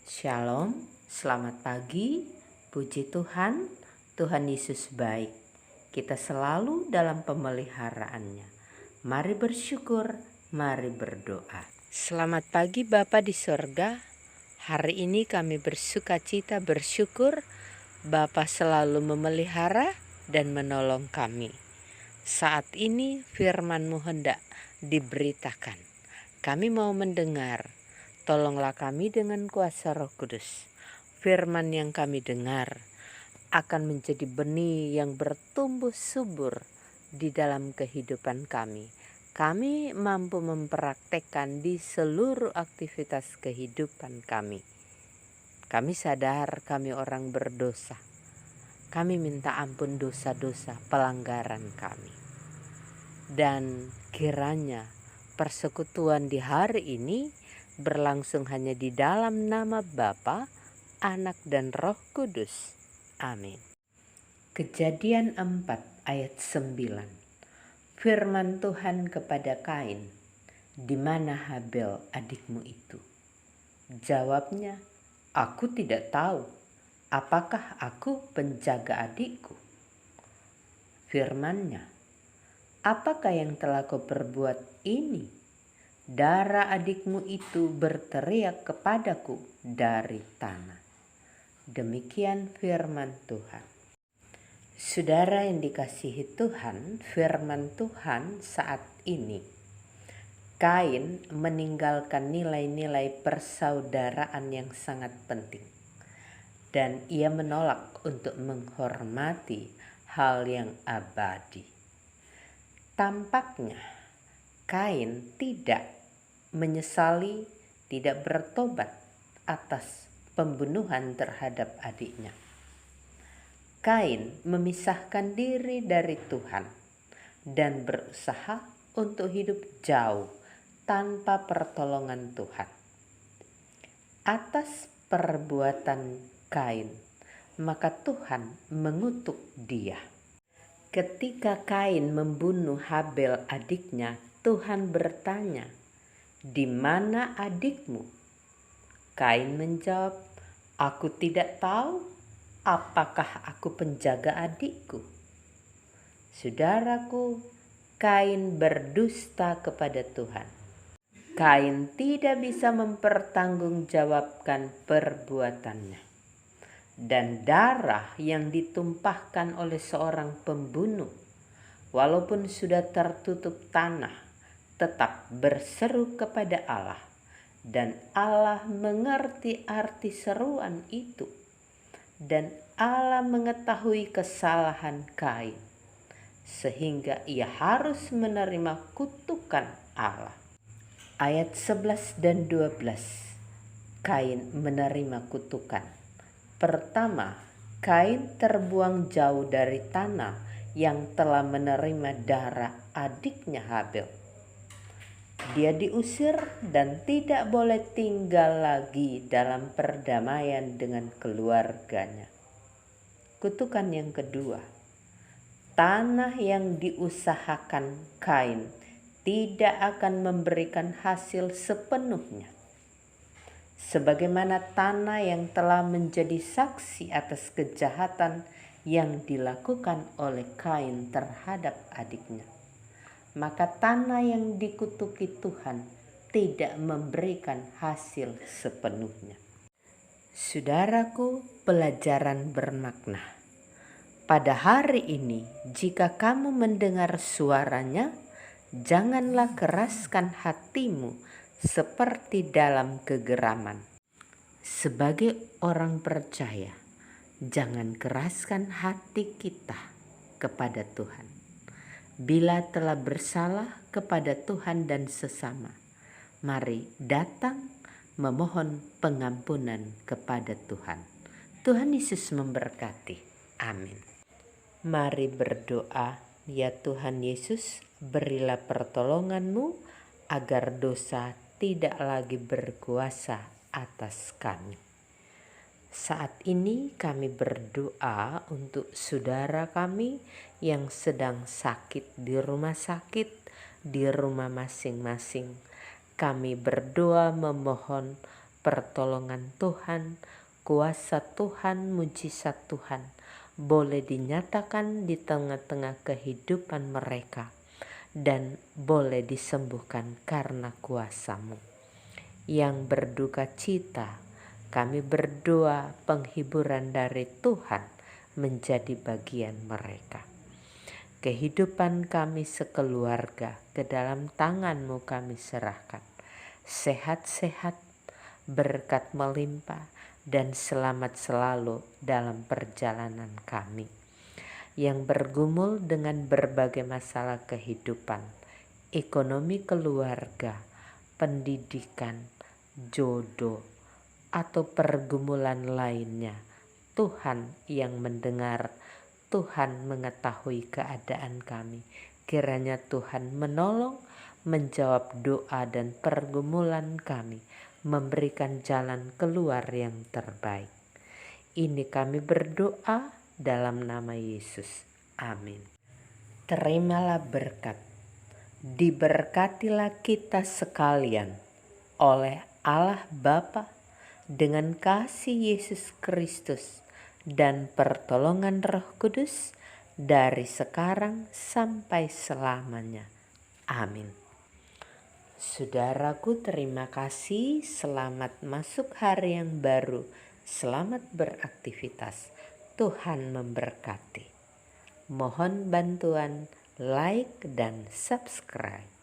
Shalom, selamat pagi, puji Tuhan, Tuhan Yesus baik. Kita selalu dalam pemeliharaannya. Mari bersyukur, mari berdoa. Selamat pagi Bapa di sorga. Hari ini kami bersuka cita bersyukur Bapa selalu memelihara dan menolong kami. Saat ini firman-Mu hendak diberitakan. Kami mau mendengar. Tolonglah kami dengan kuasa Roh Kudus. Firman yang kami dengar akan menjadi benih yang bertumbuh subur di dalam kehidupan kami. Kami mampu mempraktekkan di seluruh aktivitas kehidupan kami. Kami sadar kami orang berdosa. Kami minta ampun dosa-dosa pelanggaran kami. Dan kiranya persekutuan di hari ini berlangsung hanya di dalam nama Bapa, Anak dan Roh Kudus. Amin. Kejadian 4 ayat 9. Firman Tuhan kepada Kain, "Di mana Habel adikmu itu?" Jawabnya, "Aku tidak tahu. Apakah aku penjaga adikku?" Firman-Nya, "Apakah yang telah kau perbuat ini? Darah adikmu itu berteriak kepadaku dari tanah." Demikian firman Tuhan. Saudara yang dikasihi Tuhan, firman Tuhan saat ini, Kain meninggalkan nilai-nilai persaudaraan yang sangat penting. Dan ia menolak untuk menghormati hal yang abadi. Tampaknya Kain tidak menyesali, tidak bertobat atas pembunuhan terhadap adiknya. Kain memisahkan diri dari Tuhan dan berusaha untuk hidup jauh tanpa pertolongan Tuhan. Atas perbuatan Kain, maka Tuhan mengutuk dia. Ketika Kain membunuh Habel adiknya, Tuhan bertanya, "Di mana adikmu?" Kain menjawab, "Aku tidak tahu. Apakah aku penjaga adikku?" Saudaraku, Kain berdusta kepada Tuhan. Kain tidak bisa mempertanggungjawabkan perbuatannya. Dan darah yang ditumpahkan oleh seorang pembunuh, walaupun sudah tertutup tanah, tetap berseru kepada Allah. Dan Allah mengerti arti seruan itu. Dan Allah mengetahui kesalahan Kain, sehingga ia harus menerima kutukan Allah. Ayat 11 dan 12, Kain menerima kutukan. Pertama, Kain terbuang jauh dari tanah yang telah menerima darah adiknya Habel. Dia diusir dan tidak boleh tinggal lagi dalam perdamaian dengan keluarganya. Kutukan yang kedua, tanah yang diusahakan Kain tidak akan memberikan hasil sepenuhnya. Sebagaimana tanah yang telah menjadi saksi atas kejahatan yang dilakukan oleh Kain terhadap adiknya, maka tanah yang dikutuki Tuhan tidak memberikan hasil sepenuhnya. Saudaraku, pelajaran bermakna. Pada hari ini, jika kamu mendengar suaranya, janganlah keraskan hatimu seperti dalam kegeraman. Sebagai orang percaya, jangan keraskan hati kita kepada Tuhan. Bila telah bersalah kepada Tuhan dan sesama, mari datang memohon pengampunan kepada Tuhan. Tuhan Yesus memberkati. Amin. Mari berdoa. Ya Tuhan Yesus, berilah pertolongan-Mu agar dosa tidak lagi berkuasa atas kami. Saat ini kami berdoa untuk saudara kami yang sedang sakit di rumah sakit, di rumah masing-masing. Kami berdoa memohon pertolongan Tuhan, kuasa Tuhan, mujizat Tuhan boleh dinyatakan di tengah-tengah kehidupan mereka dan boleh disembuhkan karena kuasa-Mu. Yang berduka cita, kami berdoa penghiburan dari Tuhan menjadi bagian mereka. Kehidupan kami sekeluarga ke dalam tangan-Mu kami serahkan. Sehat-sehat, berkat melimpah, dan selamat selalu dalam perjalanan kami. Yang bergumul dengan berbagai masalah kehidupan, ekonomi keluarga, pendidikan, jodoh, atau pergumulan lainnya, Tuhan yang mendengar, Tuhan mengetahui keadaan kami. Kiranya Tuhan menolong, menjawab doa dan pergumulan kami, memberikan jalan keluar yang terbaik. Ini kami berdoa dalam nama Yesus. Amin. Terimalah berkat. Diberkatilah kita sekalian oleh Allah Bapa dengan kasih Yesus Kristus dan pertolongan Roh Kudus dari sekarang sampai selamanya. Amin. Saudaraku, terima kasih. Selamat masuk hari yang baru. Selamat beraktivitas. Tuhan memberkati. Mohon bantuan like dan subscribe.